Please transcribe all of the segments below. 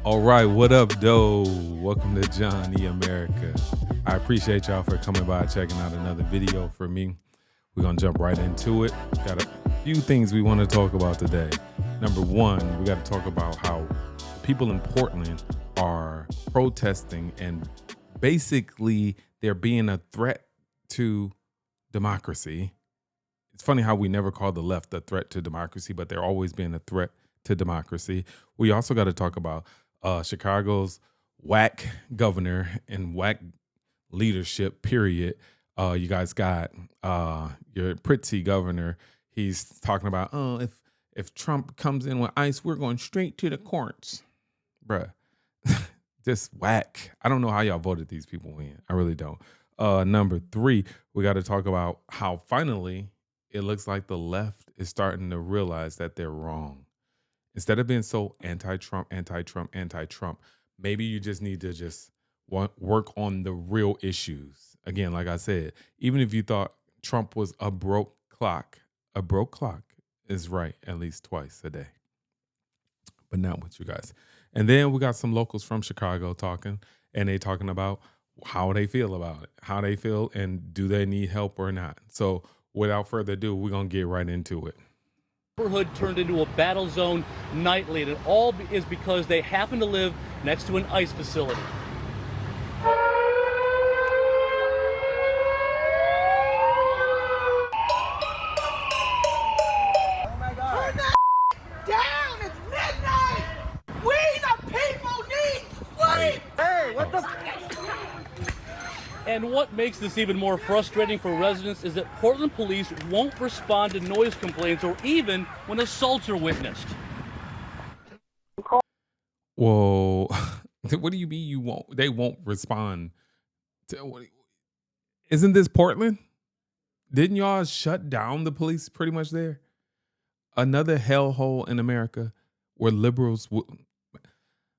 All right, what up, doe? Welcome to Johnny America. I appreciate y'all for coming by, checking out another video for me. We're gonna jump right into it. Got a few things we want to talk about today. Number one, we got to talk about how people in Portland are protesting and basically they're being a threat to democracy. It's funny how we never call the left a threat to democracy, but they're always being a threat to democracy. We also got to talk about Chicago's whack governor and whack leadership, period. You guys got your Pritzky governor. He's talking about, if Trump comes in with ICE, we're going straight to the courts. Bruh, just whack. I don't know how y'all voted these people in. I really don't. Number three, we got to talk about how finally it looks like the left is starting to realize that they're wrong. Instead of being so anti-Trump, maybe you just need to just work on the real issues. Again, like I said, even if you thought Trump was a broke clock is right at least twice a day. But not with you guys. And then we got some locals from Chicago talking, and they talking about how they feel about it, how they feel, and do they need help or not. So without further ado, we're going to get right into it. Neighborhood turned into a battle zone nightly, and it all is because they happen to live next to an ICE facility. Oh my God. Turn that down! It's midnight! We the people need sleep! Hey, what the? And what makes this even more frustrating for residents is that Portland police won't respond to noise complaints or even when assaults are witnessed. Whoa. What do you mean you won't? They won't respond to, isn't this Portland? Didn't y'all shut down the police pretty much there? Another hellhole in America where liberals.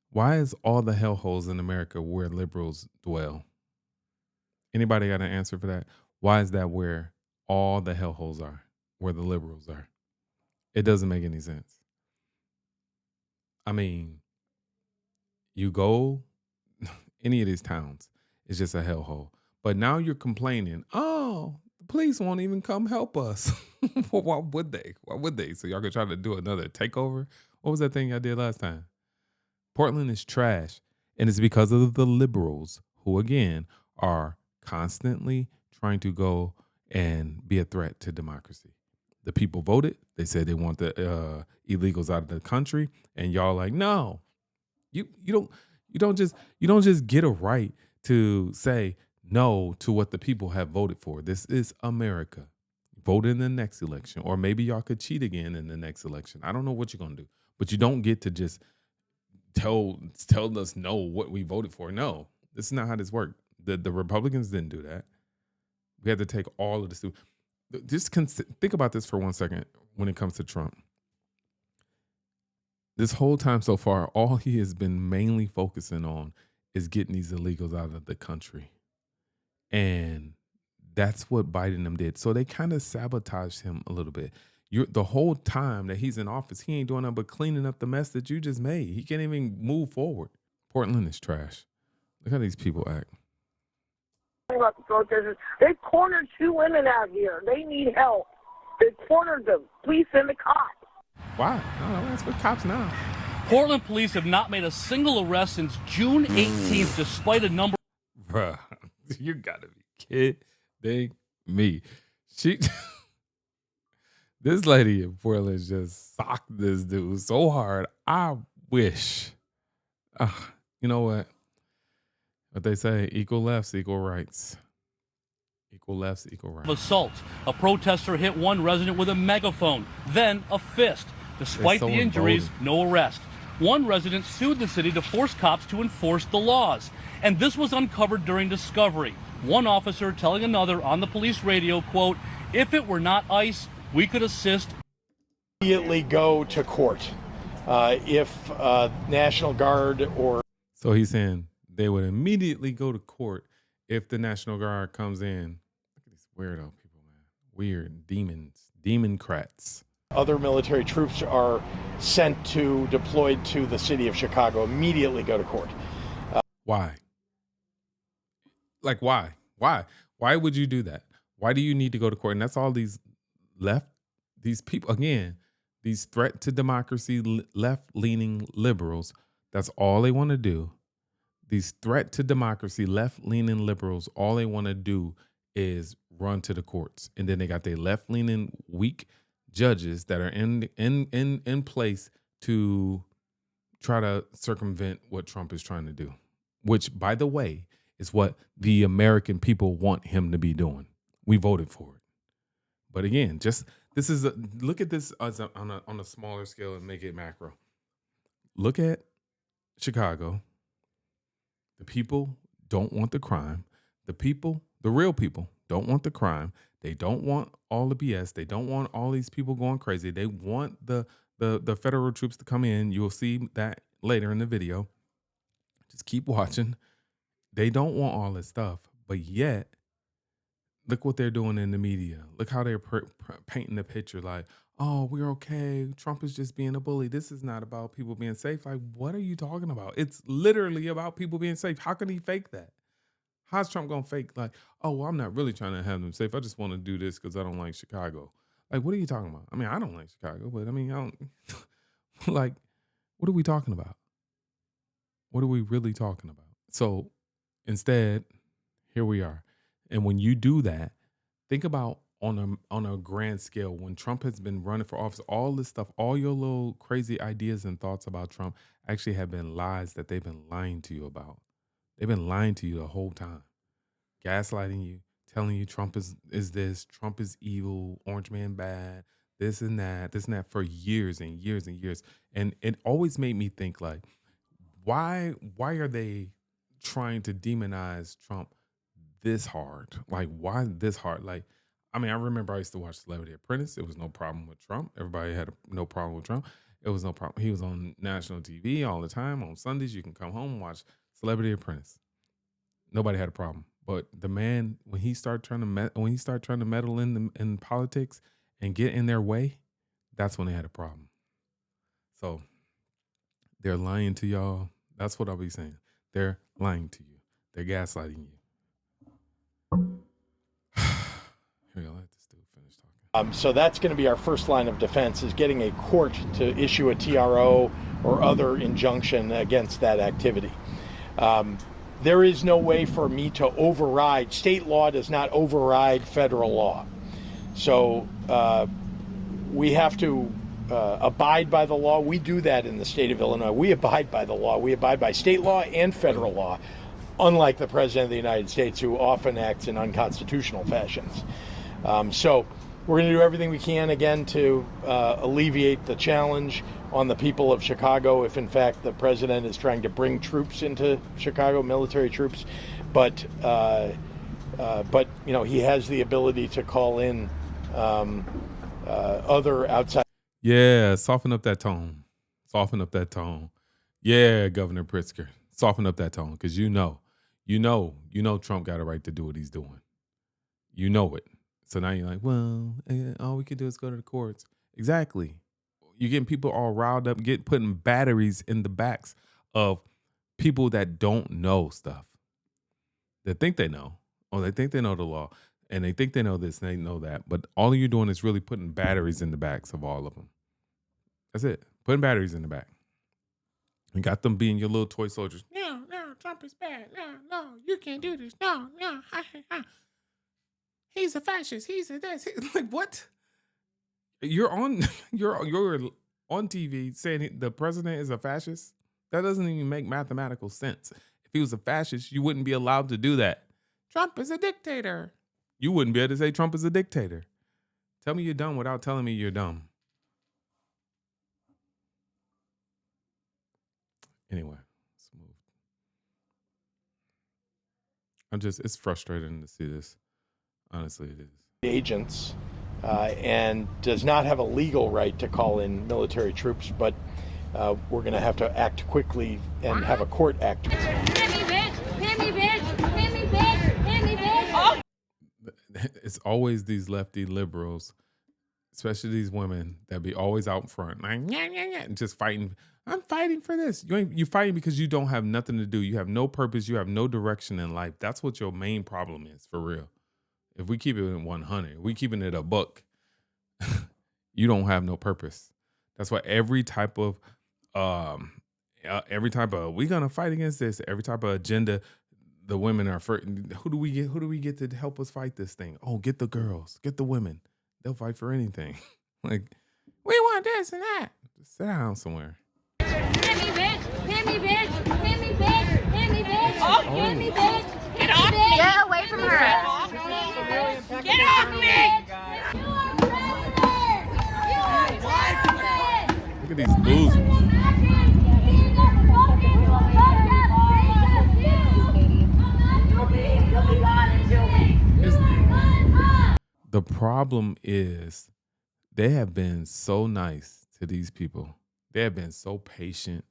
Why is all the hellholes in America where liberals dwell? Anybody got an answer for that? Why is that where all the hellholes are, where the liberals are? It doesn't make any sense. I mean, you go any of these towns, it's just a hellhole. But now you're complaining, the police won't even come help us. Well, why would they? Why would they? So y'all could try to do another takeover? What was that thing y'all did last time? Portland is trash. And it's because of the liberals who, again, are constantly trying to go and be a threat to democracy. The people voted. They said they want the illegals out of the country. And y'all like, no, you don't just get a right to say no to what the people have voted for. This is America. Vote in the next election, or maybe y'all could cheat again in the next election. I don't know what you're gonna do, but you don't get to just tell us no what we voted for. No, this is not how this worked. The Republicans didn't do that. We had to take all of this. Just think about this for 1 second when it comes to Trump. This whole time so far, all he has been mainly focusing on is getting these illegals out of the country. And that's what Biden and them did. So they kind of sabotaged him a little bit. The whole time that he's in office, he ain't doing nothing but cleaning up the mess that you just made. He can't even move forward. Portland is trash. Look how these people act. About the protesters, they cornered 2 women out here. They need help. They cornered them. Please send the cops. Why? No, that's for cops now. Portland police have not made a single arrest since June 18th, despite a number. Bruh, you gotta be kidding me. This lady in Portland just socked this dude so hard. I wish. You know what? What they say, equal lefts, equal rights. Equal lefts, equal rights. Assault. A protester hit one resident with a megaphone, then a fist. Despite the injuries, no arrest. One resident sued the city to force cops to enforce the laws. And this was uncovered during discovery. One officer telling another on the police radio, quote, "If it were not ICE, we could assist." Immediately go to court. If National Guard or... So he's saying they would immediately go to court if the National Guard comes in. Look at these weirdo people, man. Weird demons, democrats. Other military troops are deployed to the city of Chicago, immediately go to court. Why? Like, why? Why would you do that? Why do you need to go to court? And that's all these people, again, these threat to democracy, left-leaning liberals, that's all they want to do. These threat to democracy, left-leaning liberals, all they want to do is run to the courts. And then they got their left-leaning, weak judges that are in place to try to circumvent what Trump is trying to do, which, by the way, is what the American people want him to be doing. We voted for it. But again, look at this as on a smaller scale and make it macro. Look at Chicago. The people don't want the crime. The real people don't want the crime. They don't want all the BS. They don't want all these people going crazy. They want the federal troops to come in. You'll see that later in the video. Just keep watching. They don't want all this stuff. But yet, look what they're doing in the media. Look how they're painting the picture like, oh, we're okay. Trump is just being a bully. This is not about people being safe. Like, what are you talking about? It's literally about people being safe. How can he fake that? How's Trump going to fake like, oh, well, I'm not really trying to have them safe. I just want to do this because I don't like Chicago. Like, what are you talking about? I mean, I don't like Chicago, but I mean, I don't like, what are we talking about? What are we really talking about? So instead, here we are. And when you do that, think about on a grand scale, when Trump has been running for office, all this stuff, all your little crazy ideas and thoughts about Trump actually have been lies that they've been lying to you about. They've been lying to you the whole time, gaslighting you, telling you Trump is this, Trump is evil, Orange Man bad, this and that for years and years and years. And it always made me think like, why are they trying to demonize Trump this hard? Like, why this hard? Like, I mean, I remember I used to watch Celebrity Apprentice. It was no problem with Trump. Everybody had no problem with Trump. It was no problem. He was on national TV all the time. On Sundays, you can come home and watch Celebrity Apprentice. Nobody had a problem. But the man, when he started trying to meddle in politics and get in their way, that's when they had a problem. So they're lying to y'all. That's what I'll be saying. They're lying to you. They're gaslighting you. Here, I'll let this dude finish talking. So that's going to be our first line of defense, is getting a court to issue a TRO or other injunction against that activity. There is no way for me to override. State law does not override federal law. So we have to abide by the law. We do that in the state of Illinois. We abide by the law. We abide by state law and federal law, unlike the President of the United States, who often acts in unconstitutional fashions. So we're going to do everything we can, again, to alleviate the challenge on the people of Chicago if, in fact, the president is trying to bring troops into Chicago, military troops. But you know, he has the ability to call in other outside. Yeah, soften up that tone. Soften up that tone. Yeah, Governor Pritzker, soften up that tone, because you know Trump got a right to do what he's doing. You know it. So now you're like, well, all we can do is go to the courts. Exactly. You're getting people all riled up, putting batteries in the backs of people that don't know stuff. They think they know, or they think they know the law, and they think they know this and they know that. But all you're doing is really putting batteries in the backs of all of them. That's it. Putting batteries in the back. And got them being your little toy soldiers. No, Trump is bad. No, you can't do this. No. He's a fascist. He's a this. Like, what? You're on TV saying the president is a fascist? That doesn't even make mathematical sense. If he was a fascist, you wouldn't be allowed to do that. Trump is a dictator. You wouldn't be able to say Trump is a dictator. Tell me you're dumb without telling me you're dumb. Anyway, let's move. It's frustrating to see this. Honestly, it is. Agents and does not have a legal right to call in military troops, but we're going to have to act quickly and have a court act. Hit me, bitch! Hit me, bitch! Hit me, bitch! Hit me, bitch! It's always these lefty liberals especially these women that be always out in front, like and just fighting. I'm fighting for this. You fighting because you don't have nothing to do. You have no purpose. You have no direction in life. That's what your main problem is, for real. If we keep it in 100, we keeping it a buck. You don't have no purpose. That's why every type of we're gonna fight against this. Every type of agenda, the women are for. Who do we get to help us fight this thing? Oh, get the girls, get the women. They'll fight for anything. Like, we want this and that. Just sit down somewhere. Hit me, bitch. Hit me, bitch. Hit me, bitch. Hit me, bitch. Oh. Hit me, bitch. Get off me. Get away from her. Get off me. You are president. You are president. Look at these losers. The problem is they have been so nice to these people. They have been so patient.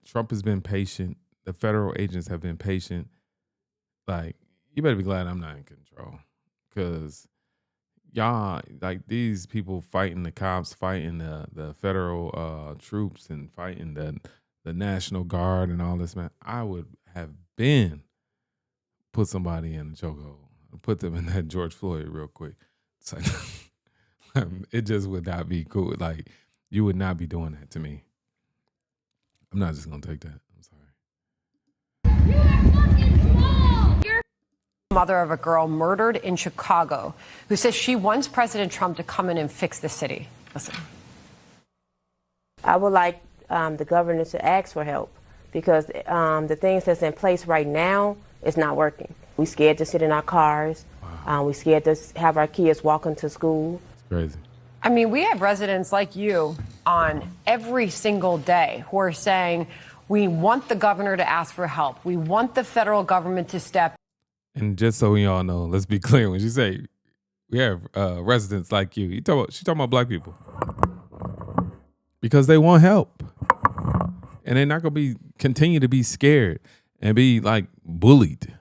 Trump has been patient. The federal agents have been patient. Like, you better be glad I'm not in control. Because y'all, like, these people fighting the cops, fighting the federal troops, and fighting the National Guard and all this, man, I would have been put somebody in a chokehold. Put them in that George Floyd real quick. It's like, it just would not be cool. Like, you would not be doing that to me. I'm not just gonna take that. I'm sorry. You are fucking small. You're Mother of a girl murdered in Chicago who says she wants President Trump to come in and fix the city. Listen. I would like the governor to ask for help because the things that's in place right now is not working. We scared to sit in our cars. Wow. We scared to have our kids walking to school. It's crazy. I mean, we have residents like you on every single day who are saying, we want the governor to ask for help. We want the federal government to step. And just so we all know, let's be clear. When she say we have residents like you, she's talking about black people. Because they want help. And they're not going to continue to be scared and be like bullied.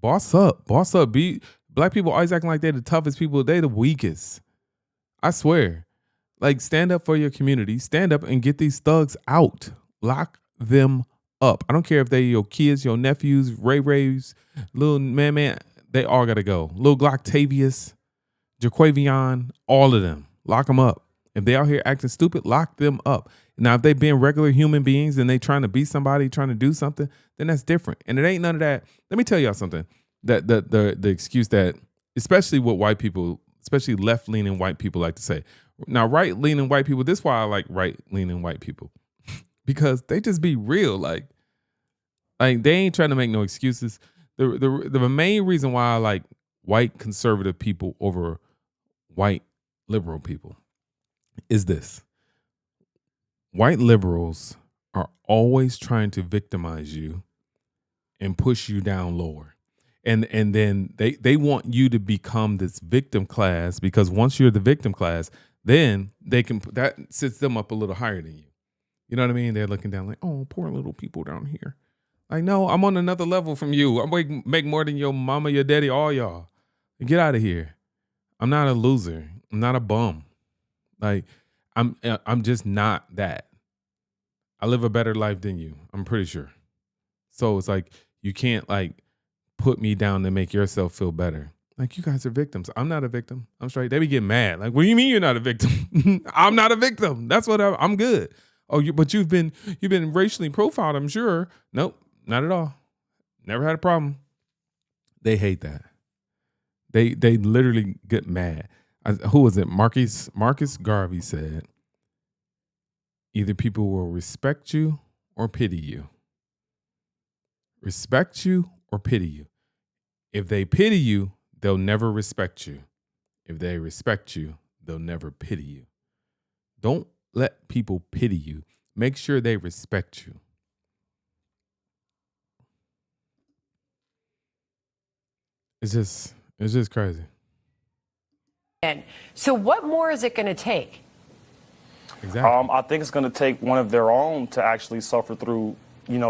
Boss up. Black people always acting like they're the toughest people. They're the weakest. I swear. Like, stand up for your community. Stand up and get these thugs out. Lock them up. I don't care if they're your kids, your nephews, Ray-Rays, little man. They all got to go. Little Glocktavius, Jaquavion, all of them. Lock them up. If they out here acting stupid, lock them up. Now, if they being regular human beings and they trying to be somebody, trying to do something, then that's different. And it ain't none of that. Let me tell y'all something. That the excuse that, especially what white people, especially left-leaning white people like to say. Now, right-leaning white people, this is why I like right-leaning white people. Because they just be real. Like they ain't trying to make no excuses. The main reason why I like white conservative people over white liberal people is this. White liberals are always trying to victimize you and push you down lower. And then they want you to become this victim class, because once you're the victim class, then that sits them up a little higher than you. You know what I mean? They're looking down like, oh, poor little people down here. Like, no, I'm on another level from you. I make more than your mama, your daddy, all y'all. Get out of here. I'm not a loser. I'm not a bum. Like, I'm just not that. I live a better life than you. I'm pretty sure. So it's like, you can't like put me down to make yourself feel better. Like, you guys are victims. I'm not a victim. I'm straight. They be getting mad. Like, what do you mean you're not a victim? I'm not a victim. That's what I'm good. Oh, but you've been racially profiled, I'm sure. Nope, not at all. Never had a problem. They hate that. They literally get mad. Who was it? Marcus Garvey said, either people will respect you or pity you. Respect you or pity you. If they pity you, they'll never respect you. If they respect you, they'll never pity you. Don't let people pity you. Make sure they respect you. It's just crazy. So what more is it going to take? Exactly. I think it's going to take one of their own to actually suffer through,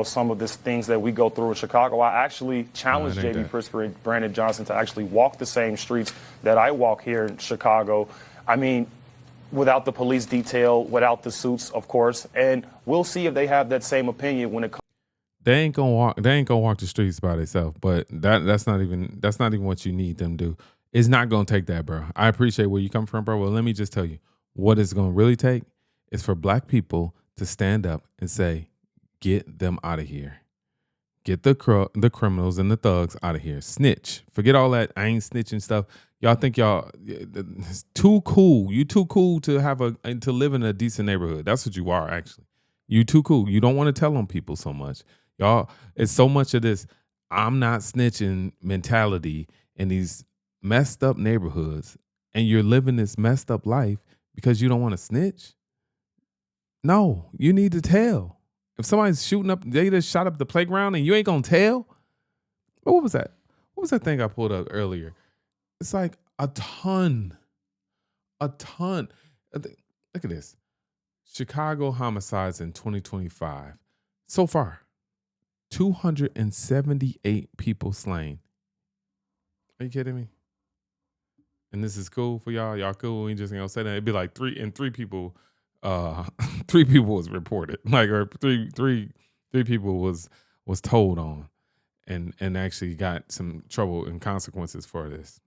some of these things that we go through in Chicago. I actually challenged J.B. Pritzker and Brandon Johnson to actually walk the same streets that I walk here in Chicago. I mean, without the police detail, without the suits, of course. And we'll see if they have that same opinion when it comes. They ain't gonna walk the streets by themselves. But that's not even what you need them to do. It's not gonna take that, bro. I appreciate where you come from, bro. Well, let me just tell you, what it's gonna really take is for black people to stand up and say, get them out of here. Get the criminals and the thugs out of here. Snitch. Forget all that I ain't snitching stuff. Y'all think y'all it's too cool. You too cool to to live in a decent neighborhood. That's what you are, actually. You too cool. You don't want to tell on people so much. Y'all, it's so much of this I'm not snitching mentality in these messed up neighborhoods, and you're living this messed up life because you don't want to snitch. No, you need to tell. If somebody's shooting up, they just shot up the playground and you ain't gonna tell. But what was that? What was that thing I pulled up earlier? It's like a ton. Look at this. Chicago homicides in 2025. So far, 278 people slain. Are you kidding me? And this is cool for y'all. Y'all cool. We just gonna say that. It'd be like three people. 3 people was reported. Like, or three people was told on, and actually got some trouble and consequences for this.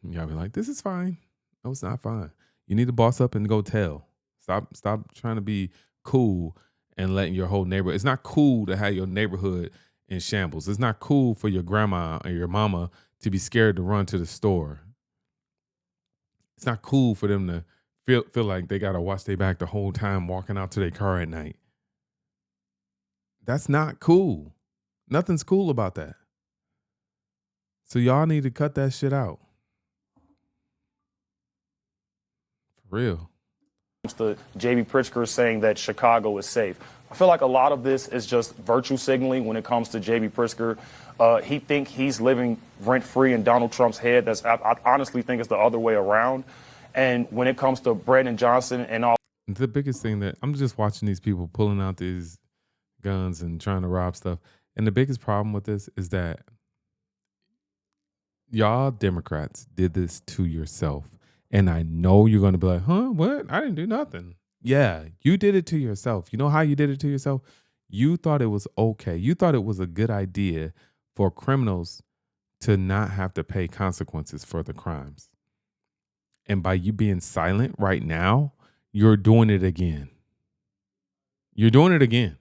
Y'all be like, this is fine. No, it's not fine. You need to boss up and go tell. Stop trying to be cool and letting your whole neighborhood. It's not cool to have your neighborhood in shambles. It's not cool for your grandma or your mama to be scared to run to the store. It's not cool for them to feel like they gotta watch their back the whole time walking out to their car at night. That's not cool. Nothing's cool about that. So y'all need to cut that shit out. For real. To J.B. Pritzker saying that Chicago is safe. I feel like a lot of this is just virtue signaling when it comes to J.B. Pritzker. He think he's living rent-free in Donald Trump's head. I honestly think it's the other way around. And when it comes to Brandon Johnson and all. The biggest thing that I'm just watching these people pulling out these guns and trying to rob stuff. And the biggest problem with this is that y'all Democrats did this to yourself. And I know you're going to be like, huh, what? I didn't do nothing. Yeah, you did it to yourself. You know how you did it to yourself? You thought it was okay. You thought it was a good idea for criminals to not have to pay consequences for the crimes. And by you being silent right now, you're doing it again. You're doing it again.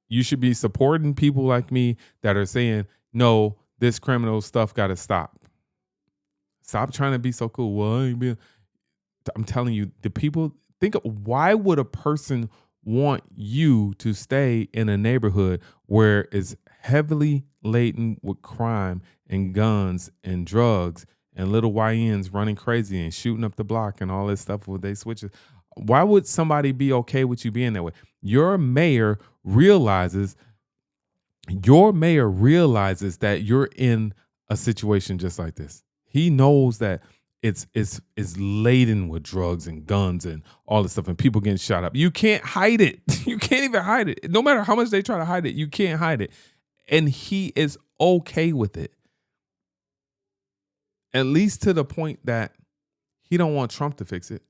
You should be supporting people like me that are saying, no, this criminal stuff got to stop. Stop trying to be so cool. Well, I'm telling you, the people why would a person want you to stay in a neighborhood where it's heavily laden with crime and guns and drugs and little YNs running crazy and shooting up the block and all this stuff with they switches? Why would somebody be okay with you being that way? Your mayor realizes that you're in a situation just like this. He knows that it's laden with drugs and guns and all this stuff and people getting shot up. You can't hide it. You can't even hide it. No matter how much they try to hide it, you can't hide it. And he is okay with it. At least to the point that he don't want Trump to fix it.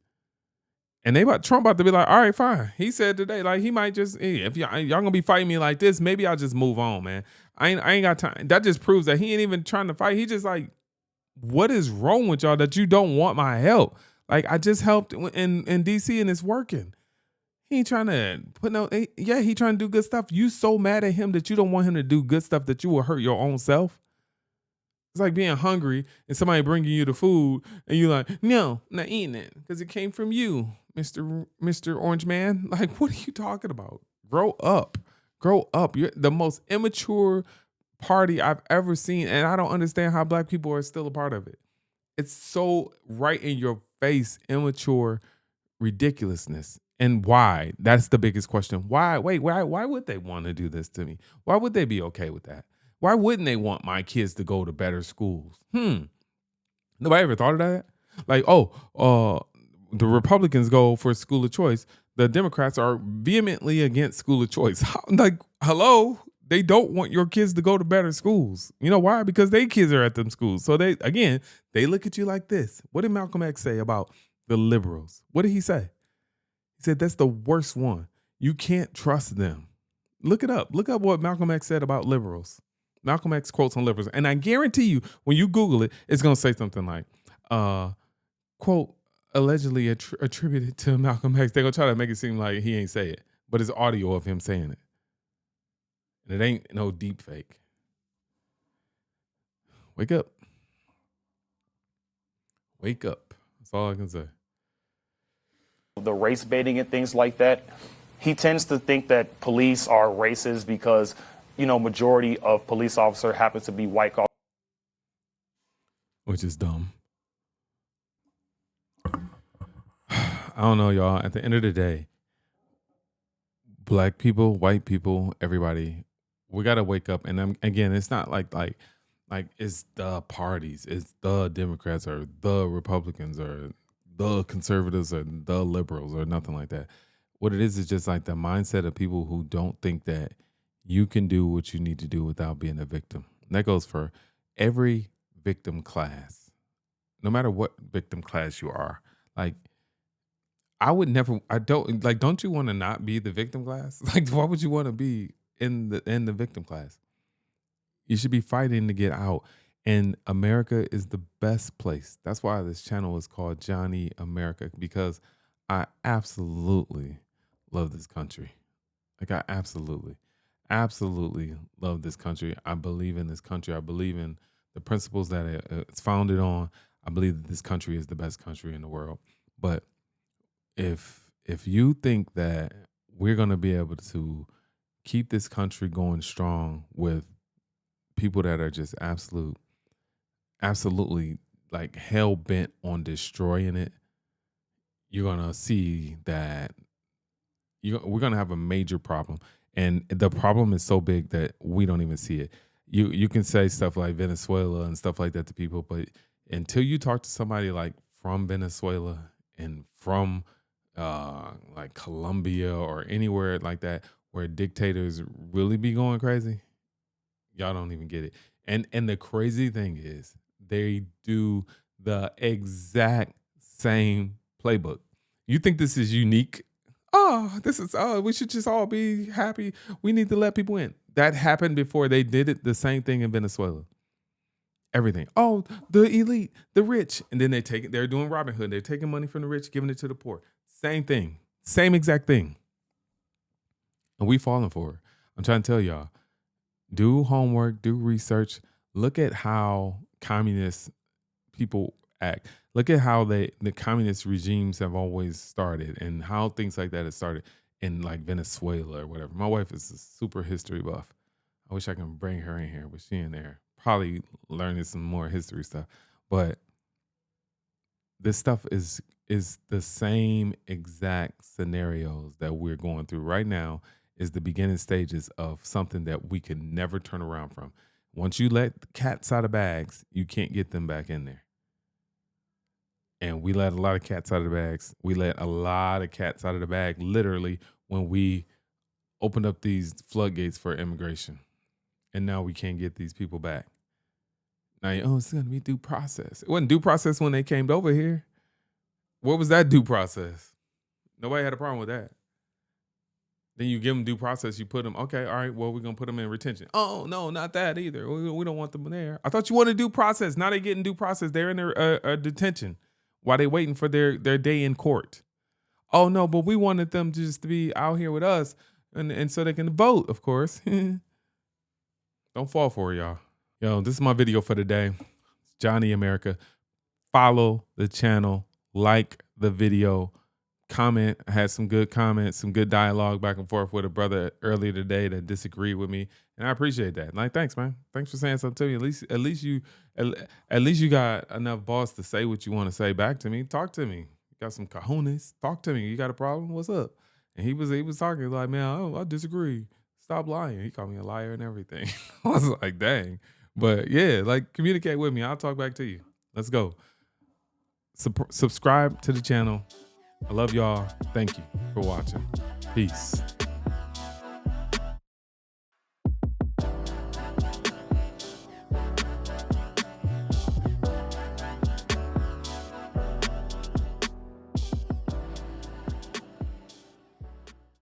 And Trump about to be like, all right, fine. He said today, like, he might just, hey, if y'all gonna be fighting me like this, maybe I'll just move on, man. I ain't got time. That just proves that he ain't even trying to fight. He just like, what is wrong with y'all that you don't want my help? Like, I just helped in DC and it's working. He ain't trying to he trying to do good stuff. You so mad at him that you don't want him to do good stuff that you will hurt your own self. It's like being hungry and somebody bringing you the food and you're like, no, I'm not eating it because it came from you, Mr. Orange Man. Like, what are you talking about? Grow up. You're the most immature party I've ever seen, and I don't understand how black people are still a part of it. It's so right in your face, immature ridiculousness. And why? That's the biggest question. Why? Wait, why would they want to do this to me? Why would they be okay with that? Why wouldn't they want my kids to go to better schools? Nobody ever thought of that? Like, the Republicans go for school of choice. The Democrats are vehemently against school of choice. Like, hello? They don't want your kids to go to better schools. You know why? Because their kids are at them schools. So they look at you like this. What did Malcolm X say about the liberals? What did he say? He said, that's the worst one. You can't trust them. Look it up. Look up what Malcolm X said about liberals. Malcolm X quotes on liberals. And I guarantee you, when you Google it, it's going to say something like, quote, allegedly attributed to Malcolm X. They're going to try to make it seem like he ain't say it. But it's audio of him saying it. And it ain't no deep fake. Wake up. Wake up. That's all I can say. The race baiting and things like that, he tends to think that police are racist because, majority of police officer happens to be white. Which is dumb. I don't know, y'all. At the end of the day, black people, white people, everybody, we got to wake up. And again, it's not like it's the parties, it's the Democrats or the Republicans or the conservatives or the liberals or nothing like that. What it is just like the mindset of people who don't think that you can do what you need to do without being a victim. And that goes for every victim class, no matter what victim class you are. Like, don't you want to not be the victim class? Like, why would you want to be in the victim class? You should be fighting to get out. And America is the best place. That's why this channel is called Johnny America, because I absolutely love this country. Like, I absolutely love this country. I believe in this country. I believe in the principles that it's founded on. I believe that this country is the best country in the world. But if you think that we're going to be able to keep this country going strong with people that are just absolutely like hell bent on destroying it, you're going to see that we're going to have a major problem. And the problem is so big that we don't even see it. You can say stuff like Venezuela and stuff like that to people, but until you talk to somebody like from Venezuela and from like Colombia or anywhere like that where dictators really be going crazy, y'all don't even get it. And the crazy thing is they do the exact same playbook. You think this is unique? We should just all be happy. We need to let people in. That happened before. They did it, the same thing in Venezuela. Everything. Oh, the elite, the rich. And then they're doing Robin Hood. They're taking money from the rich, giving it to the poor. Same thing. Same exact thing. And we falling for it. I'm trying to tell y'all, do homework, do research. Look at how communist people act. Look at how the communist regimes have always started and how things like that have started in like Venezuela or whatever. My wife is a super history buff. I wish I can bring her in here, but she in there probably learning some more history stuff. But this stuff is the same exact scenarios that we're going through right now. Is the beginning stages of something that we can never turn around from. Once you let cats out of bags, you can't get them back in there. And we let a lot of cats out of the bags. We let a lot of cats out of the bag, literally, when we opened up these floodgates for immigration. And now we can't get these people back. Now, it's going to be due process. It wasn't due process when they came over here. What was that due process? Nobody had a problem with that. Then you give them due process. You put them, okay, all right, well, we're going to put them in retention. Oh, no, not that either. We don't want them there. I thought you wanted due process. Now they're getting due process. They're in their detention while they're waiting for their day in court. Oh, no, but we wanted them just to be out here with us and so they can vote, of course. Don't fall for it, y'all. Yo, this is my video for today. Johnny America. Follow the channel. Like the video. Comment. I had some good comments, some good dialogue back and forth with a brother earlier today that disagreed with me, and I appreciate that. Like, thanks, man. Thanks for saying something to me. At least you got enough balls to say what you want to say back to me. Talk to me. You got some cojones. Talk to me. You got a problem? What's up? And he was talking like, man, I disagree. Stop lying. He called me a liar and everything. I was like, dang. But yeah, like, communicate with me. I'll talk back to you. Let's go. Subscribe to the channel. I love y'all. Thank you for watching. Peace.